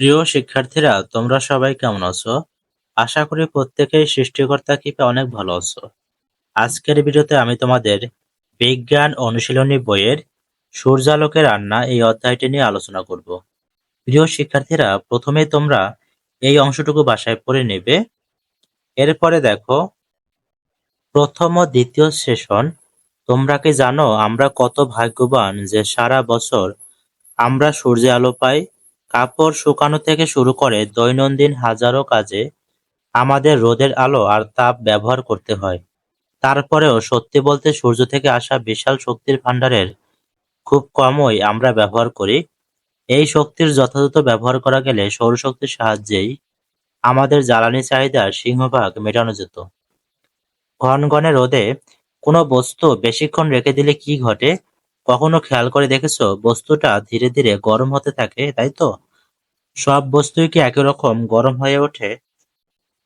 প্রিয় শিক্ষার্থীরা, তোমরা সবাই কেমন আছো? আশা করি প্রত্যেকেই সৃষ্টিকর্তা কৃপায় অনেক ভালো আছো। আজকের ভিডিওতে আমি তোমাদের বিজ্ঞান অনুশীলনী বইয়ের সূর্যালোকে রান্না এই অধ্যায়টি নিয়ে আলোচনা করব। প্রিয় শিক্ষার্থীরা, প্রথমে তোমরা এই অংশটুকু বাসায় পড়ে নেবে। এরপরে দেখো, প্রথম ও দ্বিতীয় সেশন। তোমরা কি জানো আমরা কত ভাগ্যবান যে সারা বছর আমরা সূর্যের আলো পাই? কাপড় শুকানো থেকে শুরু করে দৈনন্দিন হাজারো কাজে আমাদের রোদের আলো আর তাপ ব্যবহার করতে হয়। তারপরেও সত্যি বলতে সূর্য থেকে আসা বিশাল শক্তির ভান্ডারের খুব কমই আমরা ব্যবহার করি। এই শক্তির যথাযথ ব্যবহার করা গেলে সৌরশক্তির সাহায্যেই আমাদের জ্বালানি চাহিদার সিংহভাগ মেটানো যেত। ঘনঘনে রোদে কোনো বস্তু বেশিক্ষণ রেখে দিলে কি ঘটে? কখনো খেয়াল করে দেখেছো বস্তুটা ধীরে ধীরে গরম হতে থাকে, তাই তো? সব বস্তুই কি একই রকম গরম হয়ে ওঠে?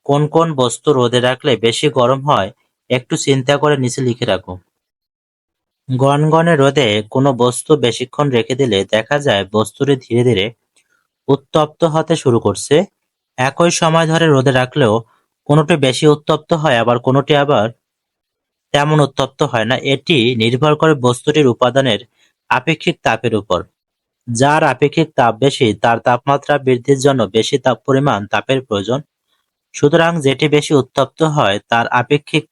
কোন কোন বস্তু রোদে রাখলে বেশি গরম হয় একটু চিন্তা করে নিচে লিখে রাখো। গনগনে রোদে কোনো বস্তু বেশিক্ষণ রেখে দিলে দেখা যায় বস্তুটি ধীরে ধীরে উত্তপ্ত হতে শুরু করছে। একই সময় ধরে রোদে রাখলেও কোনোটি বেশি উত্তপ্ত হয়, আবার কোনোটি আবার তেমন উত্তপ্ত হয় না। এটি নির্ভর করে বস্তুটির উপাদানের আপেক্ষিক তাপের উপর। যার আপেক্ষিক তাপ বেশি তার তাপমাত্রা বৃদ্ধির জন্য বেশি পরিমাণ তাপের প্রয়োজন। সুতরাং যেটি বেশি উত্তপ্ত হয় তার আপেক্ষিক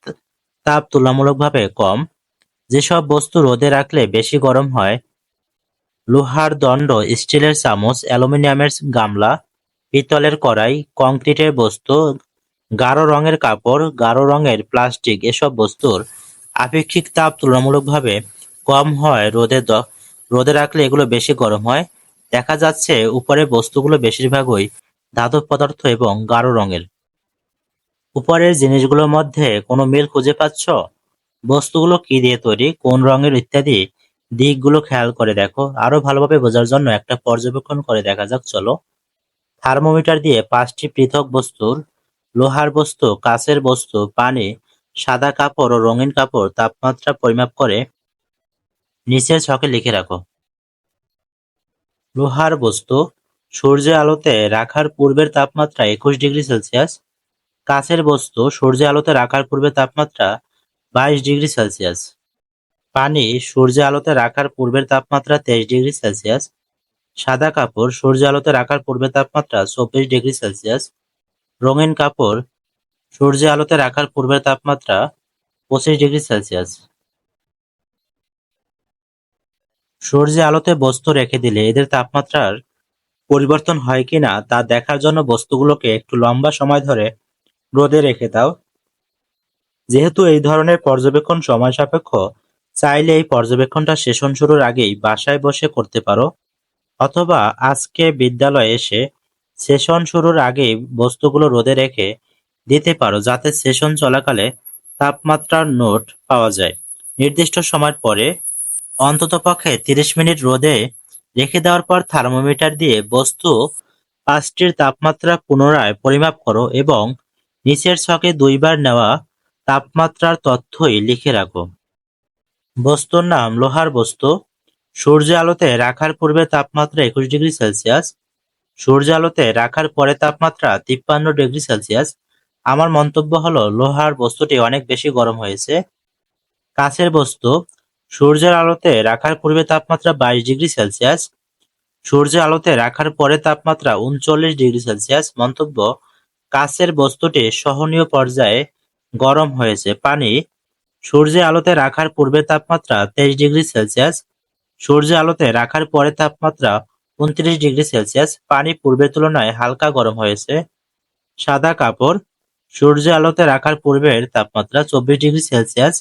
তাপ তুলনামূলকভাবে কম। যেসব বস্তু রোদে রাখলে বেশি গরম হয়: লোহার দণ্ড, স্টিলের চামচ, অ্যালুমিনিয়ামের গামলা, পিতলের কড়াই, কংক্রিটের বস্তু, গাঢ় রঙের কাপড়, গাঢ় রঙের প্লাস্টিক, এসব বস্তুর আপেক্ষিক তাপ তুলনামূলকভাবে কম হয়। রোদে রাখলে এগুলো বেশি গরম হয়। দেখা যাচ্ছে উপরের বস্তুগুলো বেশিরভাগই ধাতব পদার্থ এবং গাঢ় রঙের। উপরের জিনিসগুলোর মধ্যে কোনো মিল খুঁজে পাচ্ছ? বস্তুগুলো কি দিয়ে তৈরি, কোন রঙের ইত্যাদি দিকগুলো খেয়াল করে দেখো। আরো ভালোভাবে বোঝার জন্য একটা পর্যবেক্ষণ করে দেখা যাক, চলো। থার্মোমিটার দিয়ে 5টি পৃথক বস্তুর, লোহার বস্তু, কাঁচের বস্তু, পানি, সাদা কাপড় ও রঙিন কাপড় তাপমাত্রা পরিমাপ করে নিচের ছকে লিখে রাখো। লোহার বস্তু সূর্যের আলোতে রাখার পূর্বের তাপমাত্রা 21 ডিগ্রি সেলসিয়াস। কাঁচের বস্তু সূর্যের আলোতে রাখার পূর্বের তাপমাত্রা 22 ডিগ্রি সেলসিয়াস। পানি সূর্যের আলোতে রাখার পূর্বের তাপমাত্রা 23 ডিগ্রি সেলসিয়াস। সাদা কাপড় সূর্যের আলোতে রাখার পূর্বের তাপমাত্রা 24 ডিগ্রি সেলসিয়াস। রঙিন কাপড় সূর্যের আলোতে রাখার পূর্বের তাপমাত্রা 25 ডিগ্রি সেলসিয়াস। সূর্যের আলোতে বস্তু রেখে দিলে এদের তাপমাত্রার পরিবর্তন হয় কিনা তা দেখার জন্য বস্তুগুলোকে একটু লম্বা সময় ধরে রোদে রেখে দাও। যেহেতু এই ধরনের পর্যবেক্ষণ সময় সাপেক্ষ, চাইলে এই পর্যবেক্ষণটা সেশন শুরুর আগেই বাসায় বসে করতে পারো, অথবা আজকে বিদ্যালয়ে এসে সেশন শুরুর আগেই বস্তুগুলো রোদে রেখে দিতে পারো, যাতে সেশন চলাকালে তাপমাত্রার নোট পাওয়া যায়। নির্দিষ্ট সময়ের পরে অন্ততপক্ষে 30 মিনিট রোদে রেখে দেওয়ার পর থার্মোমিটার দিয়ে বস্তু 5টির তাপমাত্রা পুনরায় পরিমাপ করো এবং নিচের ছকে 2বার নেওয়া তাপমাত্রার তথ্যই লিখে রাখো। বস্তুর নাম: লোহার বস্তু। সূর্যের আলোতে রাখার পূর্বে তাপমাত্রা 21 ডিগ্রি সেলসিয়াস। সূর্যের আলোতে রাখার পরে তাপমাত্রা 53 ডিগ্রি সেলসিয়াস। আমার মন্তব্য হলো লোহার বস্তুটি অনেক বেশি গরম হয়েছে। কাঁচের বস্তু সূর্যের আলোতে রাখার পূর্বে তাপমাত্রা 22 ডিগ্রি সেলসিয়াস। সূর্যের আলোতে রাখার পরে তাপমাত্রা 39 ডিগ্রি সেলসিয়াস। মন্তব্য: কাঁচের বস্তুটি সহনীয় পর্যায়ে গরম হয়েছে। পানি সূর্যের আলোতে রাখার পূর্বে তাপমাত্রা 23 ডিগ্রি সেলসিয়াস। সূর্যের আলোতে রাখার পরে তাপমাত্রা 29 ডিগ্রি সেলসিয়াস। পানি পূর্বের তুলনায় হালকা গরম হয়েছে। সাদা কাপড় সূর্যের আলোতে রাখার পূর্বের তাপমাত্রা 24 ডিগ্রি সেলসিয়াস।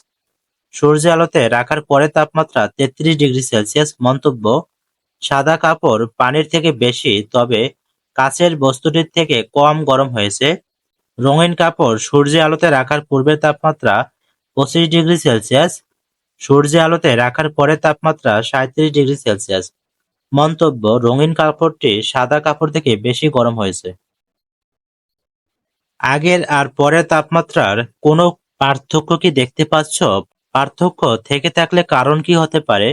সূর্যের আলোতে রাখার পরে তাপমাত্রা 33 ডিগ্রি সেলসিয়াস। মন্তব্য: সাদা কাপড় পানির থেকে বেশি, তবে কাচের বস্তুটির থেকে কম গরম হয়েছে। রঙিন কাপড় সূর্যের আলোতে রাখার পূর্বের তাপমাত্রা 25 ডিগ্রি সেলসিয়াস। সূর্যের আলোতে রাখার পরে তাপমাত্রা 37 ডিগ্রি সেলসিয়াস। মন্তব্য: রঙিন কাপড়টি সাদা কাপড় থেকে বেশি গরম হয়েছে। আগের আর পরের তাপমাত্রার কোনো পার্থক্য কি দেখতে পাচ্ছ? পার্থক্য থেকে থাকলে কারণ কি হতে পারে?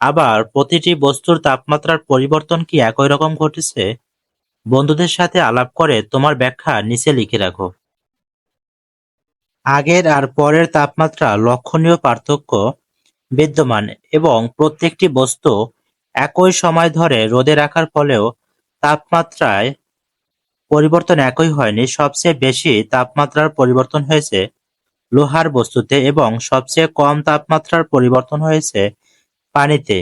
আবার প্রতিটি বস্তুর তাপমাত্রার পরিবর্তন কি একই রকম ঘটেছে? বন্ধুদের সাথে আলাপ করে তোমার ব্যাখ্যা নিচে লিখে রাখো। আগের আর পরের তাপমাত্রা লক্ষণীয় পার্থক্য বিদ্যমান এবং প্রত্যেকটি বস্তু একই সময় ধরে রোদে রাখার ফলেও তাপমাত্রায় পরিবর্তন একই হয়নি। সবচেয়ে বেশি তাপমাত্রার পরিবর্তন হয়েছে লোহার বস্তুতে এবং সবচেয়ে কম তাপমাত্রার পরিবর্তন হয়েছে পানিতে।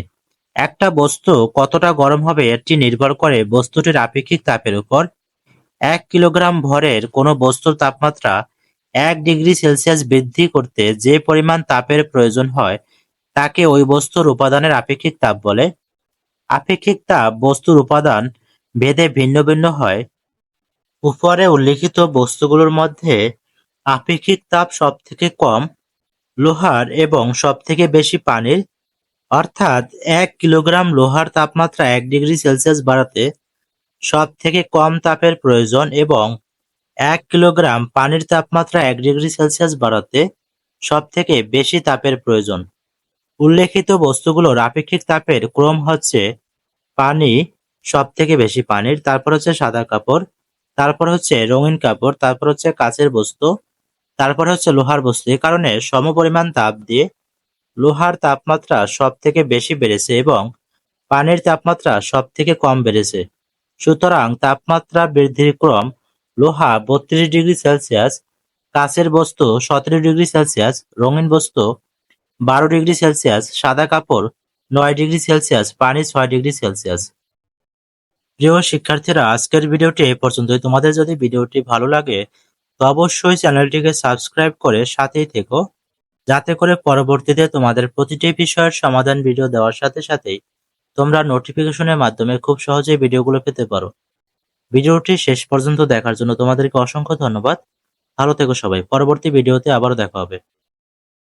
একটা বস্তু কতটা গরম হবে এটি নির্ভর করে বস্তুটির আপেক্ষিক তাপের উপর। 1 কিলোগ্রাম ভরের কোনো বস্তুর তাপমাত্রা 1 ডিগ্রি সেলসিয়াস বৃদ্ধি করতে যে পরিমাণ তাপের প্রয়োজন হয় তাকে ওই বস্তুর উপাদানের আপেক্ষিক তাপ বলে। আপেক্ষিক তাপ বস্তুর উপাদান ভেদে ভিন্ন ভিন্ন হয়। উপরে উল্লিখিত বস্তুগুলোর মধ্যে আপেক্ষিক তাপ সবথেকে কম লোহার এবং সবথেকে বেশি পানির। অর্থাৎ 1 কিলোগ্রাম লোহার তাপমাত্রা 1 ডিগ্রি সেলসিয়াস বাড়াতে সবথেকে কম তাপের প্রয়োজন এবং 1 কিলোগ্রাম পানির তাপমাত্রা 1 ডিগ্রি সেলসিয়াস বাড়াতে সবথেকে বেশি তাপের প্রয়োজন। উল্লেখিত বস্তুগুলোর আপেক্ষিক তাপের ক্রম হচ্ছে: পানি সবথেকে বেশি পানির, তারপর হচ্ছে সাদা কাপড়, তারপর হচ্ছে রঙিন কাপড়, তারপর হচ্ছে কাঁচের বস্তু, তারপর হচ্ছে লোহার বস্তু। এ কারণে সমপরিমাণ তাপ দিয়ে লোহার তাপমাত্রা সবথেকে বেশি বেড়েছে এবং পানির তাপমাত্রা সবথেকে কম বেড়েছে। সুতরাং তাপমাত্রা বৃদ্ধির ক্রম: লোহা 32 ডিগ্রি সেলসিয়াস, কাঁচের বস্তু 17 ডিগ্রি সেলসিয়াস, রঙিন বস্তু 12 ডিগ্রি সেলসিয়াস, সাদা কাপড় 9 ডিগ্রি সেলসিয়াস, পানি 6 ডিগ্রি সেলসিয়াস। প্রিয় শিক্ষার্থীরা, আজকের ভিডিওটি এই পর্যন্তই। তোমাদের যদি ভিডিওটি ভালো লাগে তো অবশ্যই চ্যানেলটিকে সাবস্ক্রাইব করে সাথেই থেকো, যাতে করে পরবর্তীতে তোমাদের প্রতিটি বিষয়ের সমাধান ভিডিও দেওয়ার সাথে সাথেই তোমরা নোটিফিকেশনের মাধ্যমে খুব সহজেই ভিডিওগুলো পেতে পারো। ভিডিওটি শেষ পর্যন্ত দেখার জন্য তোমাদেরকে অসংখ্য ধন্যবাদ। ভালো থেকো সবাই। পরবর্তী ভিডিওতে আবারও দেখা হবে।